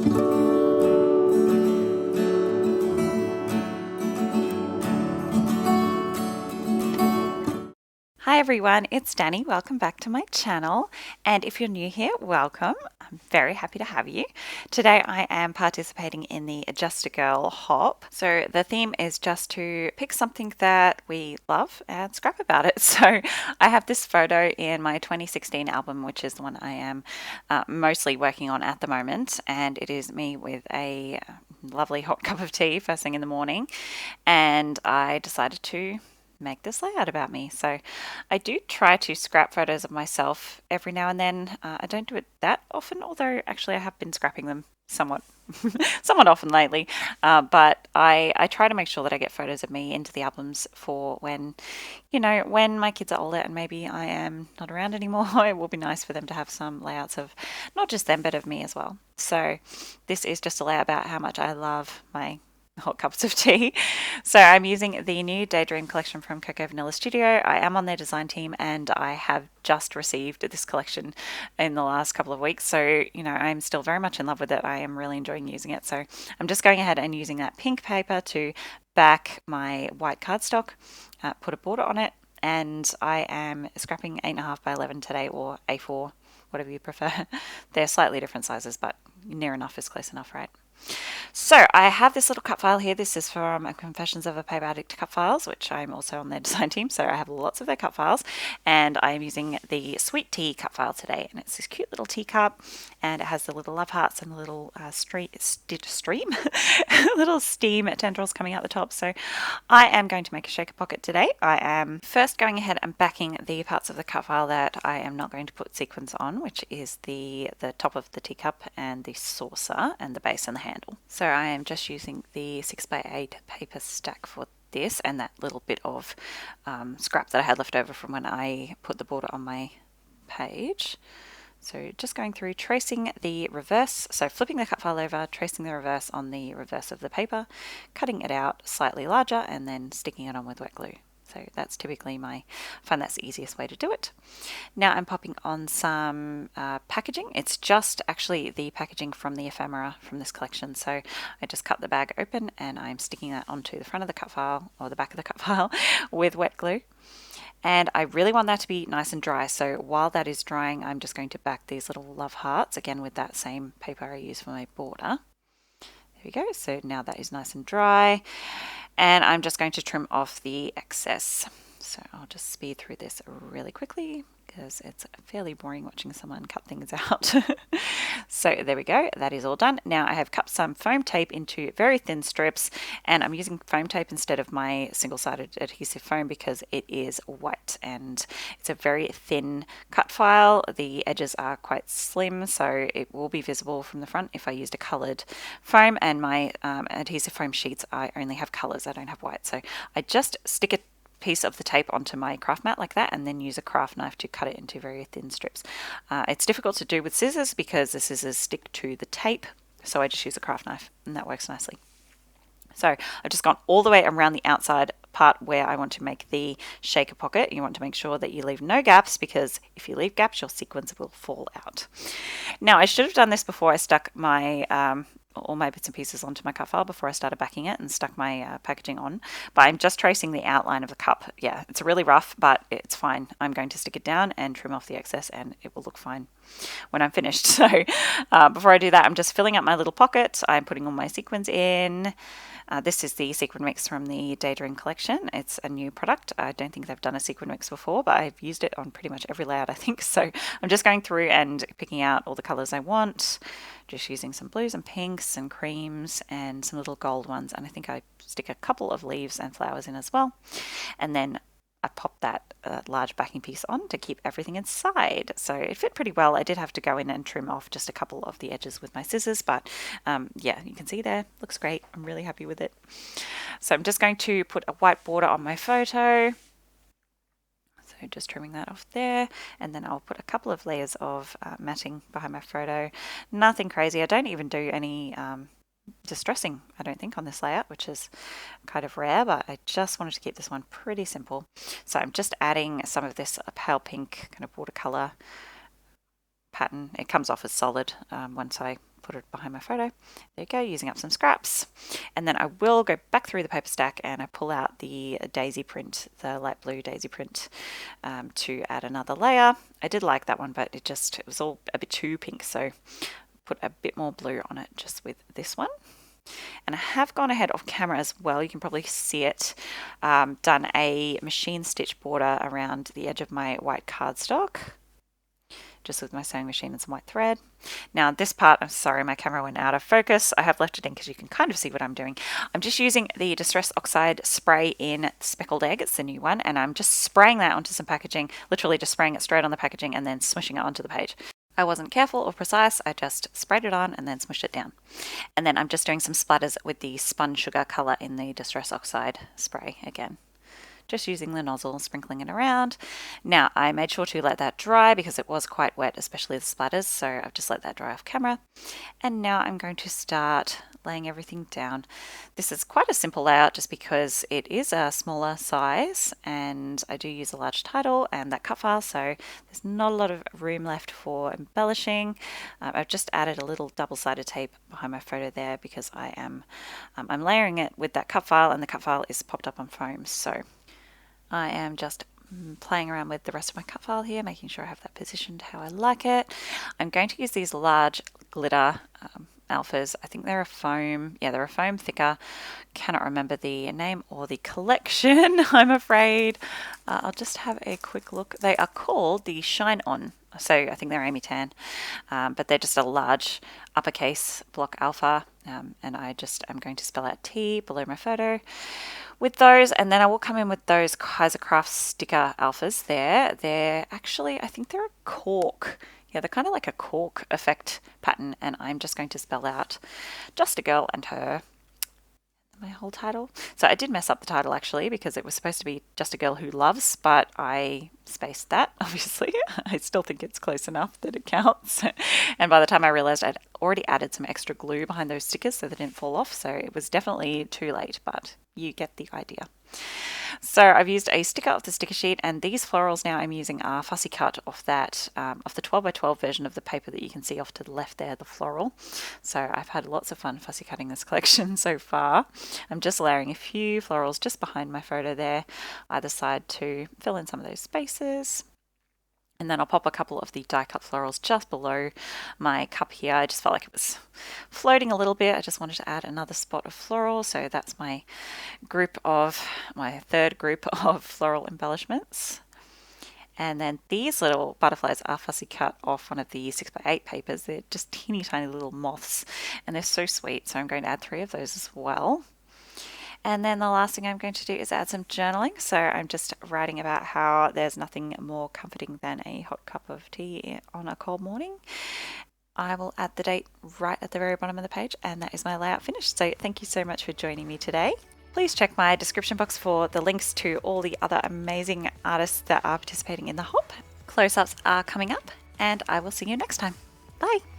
Hi everyone, it's Danny. Welcome back to my channel. And if you're new here, welcome. I'm very happy to have you. Today I am participating in the Just a Girl hop. So the theme is just to pick something that we love and scrap about it. So I have this photo in my 2016 album, which is the one I am mostly working on at the moment. And it is me with a lovely hot cup of tea first thing in the morning. And I decided to make this layout about me. So I do try to scrap photos of myself every now and then. I don't do it that often, although actually I have been scrapping them somewhat somewhat often lately. But I try to make sure that I get photos of me into the albums for when, when my kids are older and maybe I am not around anymore. It will be nice for them to have some layouts of not just them, but of me as well. So this is just a layout about how much I love my hot cups of tea. So I'm using the new Daydream collection from Cocoa Vanilla Studio. I am on their design team and I have just received this collection in the last couple of weeks. So, I'm still very much in love with it. I am really enjoying using it. So I'm just going ahead and using that pink paper to back my white cardstock, put a border on it, and I am scrapping 8.5 by 11 today, or A4, whatever you prefer. They're slightly different sizes, but near enough is close enough, right? So I have this little cut file here. This is from Confessions of a Paper Addict cut files, which I'm also on their design team. So I have lots of their cut files, and I'm using the Sweet Tea cut file today. And it's this cute little teacup, and it has the little love hearts and the little stream, little steam tendrils coming out the top. So I am going to make a shaker pocket today. I am first going ahead and backing the parts of the cut file that I am not going to put sequins on, which is the top of the teacup and the saucer and the base and the handle. So I am just using the 6x8 paper stack for this, and that little bit of scrap that I had left over from when I put the border on my page. So just going through, tracing the reverse, so flipping the cut file over, tracing the reverse on the reverse of the paper, cutting it out slightly larger, and then sticking it on with wet glue. So that's typically I find that's the easiest way to do it. Now I'm popping on some packaging. It's just actually the packaging from the ephemera from this collection. So I just cut the bag open and I'm sticking that onto the front of the cut file, or the back of the cut file, with wet glue. And I really want that to be nice and dry. So while that is drying, I'm just going to back these little love hearts, again with that same paper I use for my border. There we go. So now that is nice and dry. And I'm just going to trim off the excess. So I'll just speed through this really quickly because it's fairly boring watching someone cut things out. So there we go, that is all done. Now I have cut some foam tape into very thin strips, and I'm using foam tape instead of my single-sided adhesive foam because it is white and it's a very thin cut file. The edges are quite slim, so it will be visible from the front if I used a coloured foam, and my adhesive foam sheets, I only have colours, I don't have white. So I just stick a piece of the tape onto my craft mat like that, and then use a craft knife to cut it into very thin strips. It's difficult to do with scissors because the scissors stick to the tape, so I just use a craft knife and that works nicely. So I've just gone all the way around the outside part where I want to make the shaker pocket. You want to make sure that you leave no gaps, because if you leave gaps, your sequins will fall out. Now I should have done this before I stuck my all my bits and pieces onto my cut file before I started backing it and stuck my packaging on, but I'm just tracing the outline of the cup. Yeah, it's really rough, but it's fine. I'm going to stick it down and trim off the excess, and it will look fine when I'm finished. So before I do that, I'm just filling up my little pocket. I'm putting all my sequins in. This is the sequin mix from the Daydream collection. It's a new product. I don't think they've done a sequin mix before, but I've used it on pretty much every layout, I think. So I'm just going through and picking out all the colours I want, just using some blues and pinks and creams and some little gold ones. And I think I stick a couple of leaves and flowers in as well. And then I popped that large backing piece on to keep everything inside. So it fit pretty well. I did have to go in and trim off just a couple of the edges with my scissors, but yeah, you can see there, looks great. I'm really happy with it. So I'm just going to put a white border on my photo. So just trimming that off there, and then I'll put a couple of layers of matting behind my photo. Nothing crazy. I don't even do any distressing, I don't think, on this layout, which is kind of rare, but I just wanted to keep this one pretty simple. So I'm just adding some of this pale pink kind of watercolor pattern. It comes off as solid once I put it behind my photo. There you go, using up some scraps. And then I will go back through the paper stack and I pull out the daisy print, the light blue daisy print, to add another layer. I did like that one, but it was all a bit too pink, so put a bit more blue on it just with this one. And I have gone ahead off camera as well, you can probably see it, done a machine stitch border around the edge of my white cardstock, just with my sewing machine and some white thread. Now this part, I'm sorry my camera went out of focus, I have left it in because you can kind of see what I'm doing. I'm just using the Distress Oxide spray in Speckled Egg, it's the new one, and I'm just spraying that onto some packaging, literally just spraying it straight on the packaging and then smishing it onto the page. I wasn't careful or precise, I just sprayed it on and then smushed it down. And then I'm just doing some splatters with the spun sugar colour in the Distress Oxide spray again. Just using the nozzle, sprinkling it around. Now I made sure to let that dry because it was quite wet, especially the splatters, so I've just let that dry off camera. And now I'm going to start laying everything down. This is quite a simple layout just because it is a smaller size and I do use a large title and that cut file, so there's not a lot of room left for embellishing. I've just added a little double-sided tape behind my photo there because I'm layering it with that cut file, and the cut file is popped up on foam, so I am just playing around with the rest of my cut file here, making sure I have that positioned how I like it. I'm going to use these large glitter alphas. I think they're a foam. Yeah, they're a foam thicker. Cannot remember the name or the collection, I'm afraid. I'll just have a quick look. They are called the Shine On. So I think they're Amy Tan, but they're just a large uppercase block alpha, and I'm going to spell out T below my photo with those, and then I will come in with those Kaiser Craft sticker alphas there. They're actually, I think they're a cork. Yeah, they're kind of like a cork effect pattern, and I'm just going to spell out Just a Girl and Her, my whole title. So I did mess up the title actually because it was supposed to be Just a Girl Who Loves, but I spaced that, obviously. I still think it's close enough that it counts. And by the time I realized I'd already added some extra glue behind those stickers so they didn't fall off, so it was definitely too late, but you get the idea. So I've used a sticker off the sticker sheet, and these florals now I'm using are fussy cut off that, off the 12 by 12 version of the paper that you can see off to the left there, the floral. So I've had lots of fun fussy cutting this collection so far. I'm just layering a few florals just behind my photo there, either side to fill in some of those spaces. And then I'll pop a couple of the die cut florals just below my cup here. I just felt like it was floating a little bit. I just wanted to add another spot of floral. So that's my third group of floral embellishments. And then these little butterflies are fussy cut off one of the 6x8 papers. They're just teeny tiny little moths and they're so sweet. So I'm going to add 3 of those as well. And then the last thing I'm going to do is add some journaling. So I'm just writing about how there's nothing more comforting than a hot cup of tea on a cold morning. I will add the date right at the very bottom of the page, and that is my layout finished. So thank you so much for joining me today. Please check my description box for the links to all the other amazing artists that are participating in the hop. Close-ups are coming up, and I will see you next time. Bye!